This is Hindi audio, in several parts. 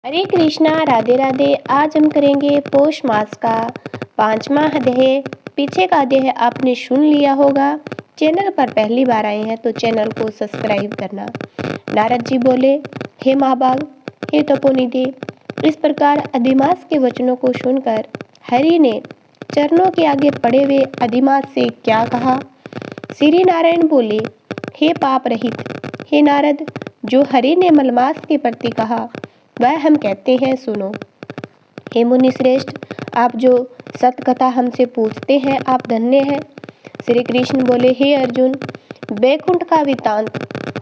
हरे कृष्णा, राधे राधे। आज हम करेंगे पौष मास का 5वां अध्याय। पीछे का अध्याय आपने सुन लिया होगा। चैनल पर पहली बार आए हैं तो चैनल को सब्सक्राइब करना। नारद जी बोले, हे महाभाग, हे तपोनिधि। इस प्रकार अधिमास के वचनों को सुनकर हरि ने चरणों के आगे पड़े हुए अधिमास से क्या कहा। श्री नारायण बोले, हे पाप रहित, हे नारद, जो हरि ने मलमास के प्रति कहा वह हम कहते हैं, सुनो। हे मुनि श्रेष्ठ, आप जो सतकथा हमसे पूछते हैं, आप धन्य हैं। श्री कृष्ण बोले, हे अर्जुन, वैकुंठ का वृत्तांत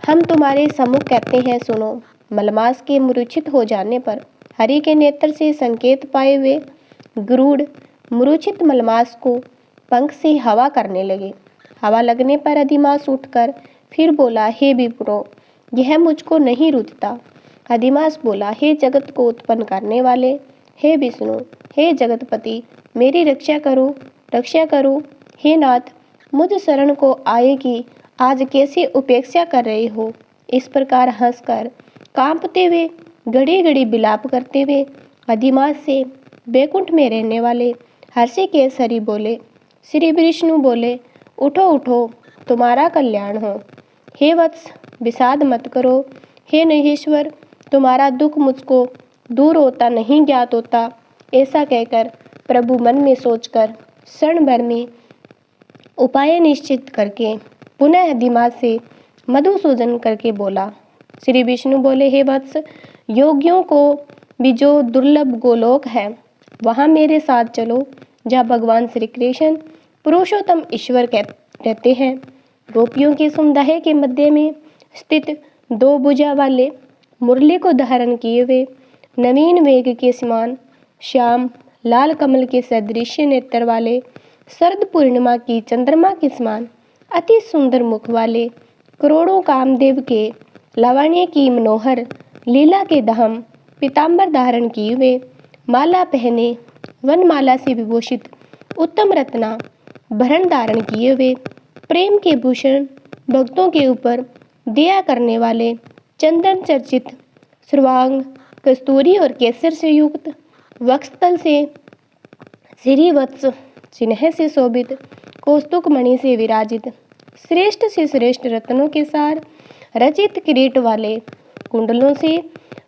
हम तुम्हारे सम्मुख कहते हैं, सुनो। मलमास के मूर्छित हो जाने पर हरि के नेत्र से संकेत पाए हुए गरुड़ मूर्छित मलमास को पंख से हवा करने लगे। हवा लगने पर अधिमास उठकर फिर बोला, हे विप्रो, यह मुझको नहीं रुचता। अधिमास बोला, हे जगत को उत्पन्न करने वाले, हे विष्णु, हे जगतपति, मेरी रक्षा करो, रक्षा करो। हे नाथ, मुझ शरण को आए कि आज कैसी उपेक्षा कर रहे हो। इस प्रकार हंसकर कांपते हुए घड़ी घड़ी विलाप करते हुए अधिमास से बैकुंठ में रहने वाले हर्षिकेश बोले। श्री विष्णु बोले, उठो उठो, तुम्हारा कल्याण हो। हे वत्स, विषाद मत करो। हे नहेश्वर, तुम्हारा दुख मुझको दूर होता नहीं ज्ञात होता। ऐसा कहकर प्रभु मन में सोचकर क्षण भर में उपाय निश्चित करके पुनः अधिमास से मधुसूदन करके बोला। श्री विष्णु बोले, हे वत्स, योगियों को भी जो दुर्लभ गोलोक है वहाँ मेरे साथ चलो, जहाँ भगवान श्री कृष्ण पुरुषोत्तम ईश्वर रहते हैं। गोपियों के समुदाय के मध्य में स्थित 2 भुजा वाले मुरली को धारण किए हुए नवीन वेग के समान श्याम लाल कमल के सदृश नेत्र वाले शरद पूर्णिमा की चंद्रमा के समान अति सुंदर मुख वाले करोड़ों कामदेव के लावण्य की मनोहर लीला के धाम पीताम्बर धारण किए हुए माला पहने वनमाला से विभूषित उत्तम रत्ना भरण धारण किए हुए प्रेम के भूषण भक्तों के ऊपर दया करने वाले चंदन चर्चित सर्वांग कस्तूरी और केसर से युक्त वक्षस्थल से श्रीवत्स चिन्ह से शोभित कौस्तुक मणि से विराजित श्रेष्ठ से श्रेष्ठ रत्नों के सार रचित किरीट वाले कुंडलों से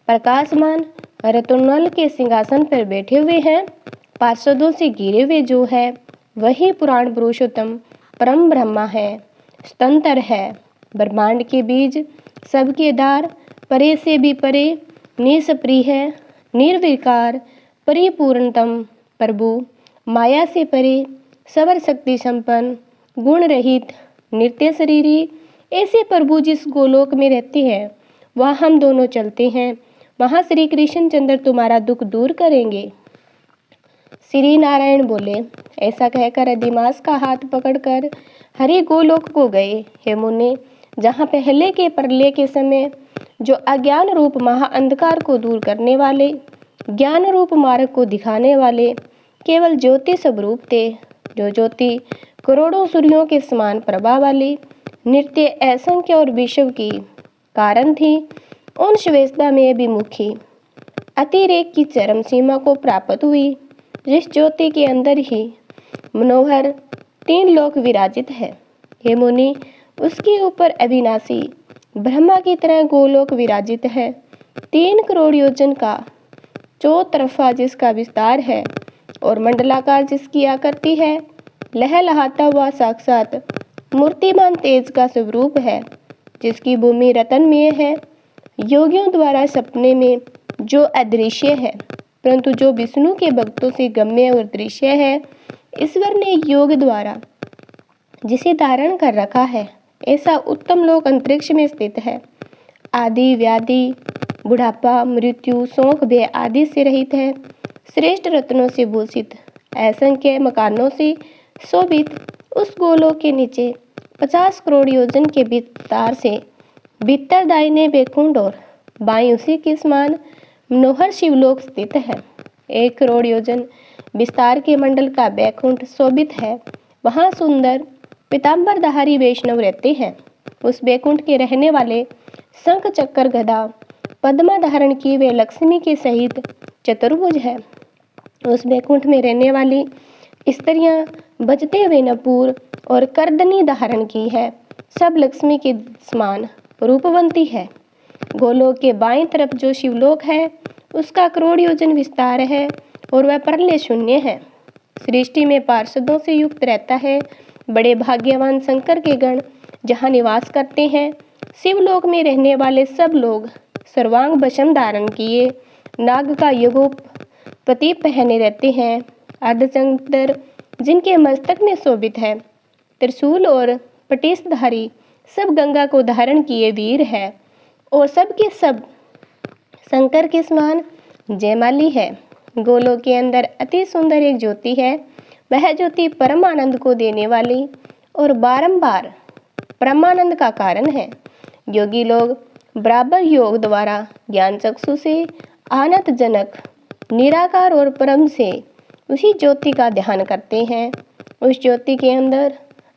प्रकाशमान रत्नल के सिंहासन पर बैठे हुए हैं। पार्षदों से घिरे हुए जो है वही पुराण पुरुषोत्तम परम ब्रह्मा है, स्तंतर है, ब्रह्मांड के बीज, सबके आधार, परे से भी परे, निष्प्रिय है, निर्विकार, परिपूर्णतम प्रभु, माया से परे, सवर शक्ति संपन्न, गुण रहित, नित्य शरीरी। ऐसे प्रभु जिस गोलोक में रहते हैं वहाँ हम दोनों चलते हैं। वहाँ श्री कृष्णचंद्र तुम्हारा दुख दूर करेंगे। श्री नारायण बोले, ऐसा कहकर अधिमास का हाथ पकड़कर हरि गोलोक को गए। हे मुने, जहाँ पहले के प्रलय के समय जो अज्ञान रूप महाअंधकार को दूर करने वाले, ज्ञान रूप मार्ग को दिखाने वाले केवल ज्योति स्वरूप थे, जो ज्योति करोड़ों सूर्यों के समान प्रभा वाली नित्य असंख्य और विश्व की कारण थी, उन श्वेता में विमुखी अतिरेक की चरम सीमा को प्राप्त हुई, जिस ज्योति के अंदर ही मनोहर 3 लोक विराजित है। हे मुनि, उसके ऊपर अविनाशी ब्रह्मा की तरह गोलोक विराजित है। 3 करोड़ योजन का चौतरफा जिसका विस्तार है और मंडलाकार जिसकी आकृति है, लहलहाता हुआ साक्षात मूर्तिमान तेज का स्वरूप है, जिसकी भूमि रत्नमय है। योगियों द्वारा सपने में जो अदृश्य है परंतु जो विष्णु के भक्तों से गम्य और दृश्य है, ईश्वर ने योग द्वारा जिसे धारण कर रखा है, ऐसा उत्तम लोक अंतरिक्ष में स्थित है। आदि व्याधि बुढ़ापा मृत्यु शोक भय आदि से रहित है। श्रेष्ठ रत्नों से भूषित असंख्य मकानों से शोभित उस गोलोक के नीचे 50 करोड़ योजन के विस्तार से भीतर दाहिने बैकुंठ और बाएं उसी के समान मनोहर शिवलोक स्थित है। 1 करोड़ योजन विस्तार के मंडल का बैकुंठ शोभित है। वहाँ सुंदर पीताम्बरधारी वैष्णव रहते हैं। उस बैकुंठ के रहने वाले शंख चक्र गदा पद्मा धारण किए वे लक्ष्मी के सहित चतुर्भुज है। उस वैकुंठ में रहने वाली स्त्रियां बजते हुए नूपुर और करदनी धारण की है, सब लक्ष्मी के समान रूपवंती है। गोलोक के बाईं तरफ जो शिवलोक है उसका करोड़ योजन विस्तार है और वह प्रलय शून्य है। सृष्टि में पार्षदों से युक्त रहता है। बड़े भाग्यवान शंकर के गण जहाँ निवास करते हैं। शिवलोक में रहने वाले सब लोग सर्वांग भस्म धारण किए नाग का युगोपति पहने रहते हैं। अर्धचंद्र जिनके मस्तक में शोभित है, त्रिशूल और पटिशधारी सब गंगा को धारण किए वीर है और सबके सब शंकर के समान जयमाली है। गोलोक के अंदर अति सुंदर एक ज्योति है। वह ज्योति परम आनंद को देने वाली और बारंबार परमानंद का कारण है। योगी लोग बराबर योग द्वारा ज्ञान चक्षु से आनंद जनक निराकार और परम से उसी ज्योति का ध्यान करते हैं। उस ज्योति के अंदर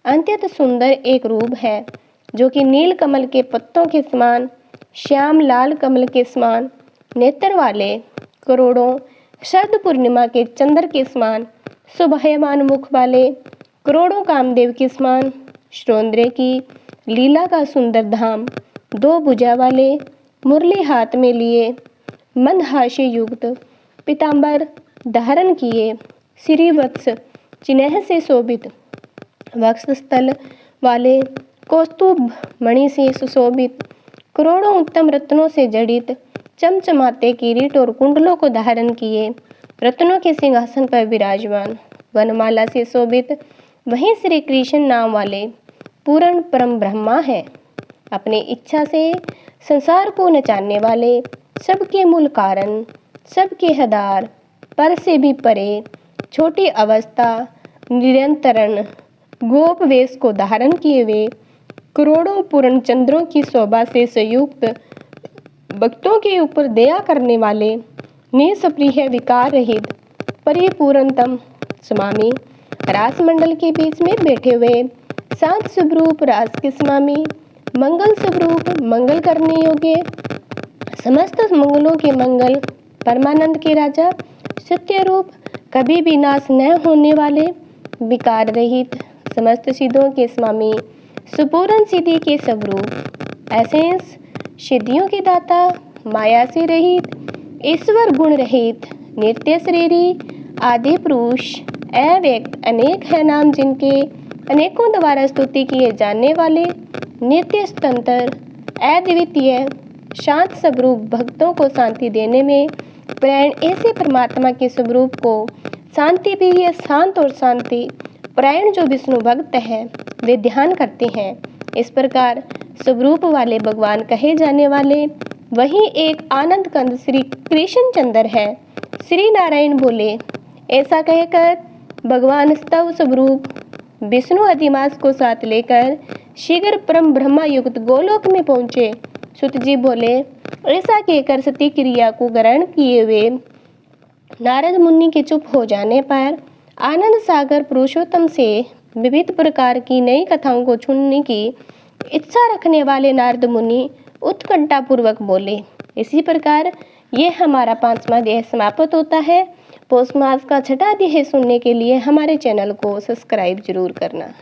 अत्यंत सुंदर एक रूप है जो कि नील कमल के पत्तों के समान, श्याम लाल कमल के समान नेत्र वाले, करोड़ों शरद पूर्णिमा के चंद्र के समान शोभायमान मुख वाले, करोड़ों कामदेव के समान श्रोन्द्रे की लीला का सुंदर धाम, दो भुजा वाले, मुरली हाथ में लिए, मंदहास्य युक्त पीतांबर धारण किए, श्रीवत्स चिन्ह से शोभित, वक्षस्थल वाले, कौस्तुभ मणि से सुशोभित, करोड़ों उत्तम रत्नों से जड़ित, चमचमाते किरीट और कुंडलों को धारण किए, रत्नों के सिंहासन पर विराजमान, वनमाला से शोभित, वहीं श्री कृष्ण नाम वाले पूर्ण परम ब्रह्मा है। अपनी इच्छा से संसार को नचाने वाले, सबके मूल कारण, सबके हदार, पर से भी परे, छोटी अवस्था, निरंतरण गोप वेश को धारण किए हुए, करोड़ों पूर्ण चंद्रों की शोभा से संयुक्त, भक्तों के ऊपर दया करने वाले, निष्प्रिय विकार रहित, परिपूर्णतम स्वामी, रासमंडल के बीच में बैठे हुए, शांत स्वरूप रास के स्वामी, मंगल स्वरूप, मंगल करने योग्य, समस्त मंगलों के मंगल, परमानंद के राजा, सत्य रूप, कभी भी नाश न होने वाले, विकार रहित, समस्त सिद्धों के स्वामी, सुपूर्ण सिद्धि के स्वरूप, ऐसे सिद्धियों के दाता, माया से रहित, ईश्वर गुण रहित, नित्य शरीरी, आदि पुरुष, अव्यक्त, अनेक है नाम जिनके, अनेकों द्वारा स्तुति किए जाने वाले, नित्य स्वतंत्र, अद्वितीय, शांत स्वरूप, भक्तों को शांति देने में प्राण, ऐसे परमात्मा के स्वरूप को शांति प्रिय, शांत और शांति प्राण जो विष्णु भक्त है वे ध्यान करते हैं। इस प्रकार स्वरूप वाले भगवान कहे जाने वाले वही एक आनंद कंद श्री कृष्णचंद्र है। श्री नारायण बोले, ऐसा कहकर भगवान स्तव स्वरूप विष्णु अधिमास को साथ लेकर शीघ्र परम ब्रह्मा युक्त गोलोक में पहुँचे। सुत जी बोले, ऐसा कहकर सती क्रिया को ग्रहण किए हुए नारद मुनि के चुप हो जाने पर आनंद सागर पुरुषोत्तम से विविध प्रकार की नई कथाओं को सुनने की इच्छा रखने वाले नारद मुनि उत्कंठा पूर्वक बोले। इसी प्रकार ये हमारा 5वां अध्याय समाप्त होता है। पौष मास का 6वां अध्याय सुनने के लिए हमारे चैनल को सब्सक्राइब जरूर करना।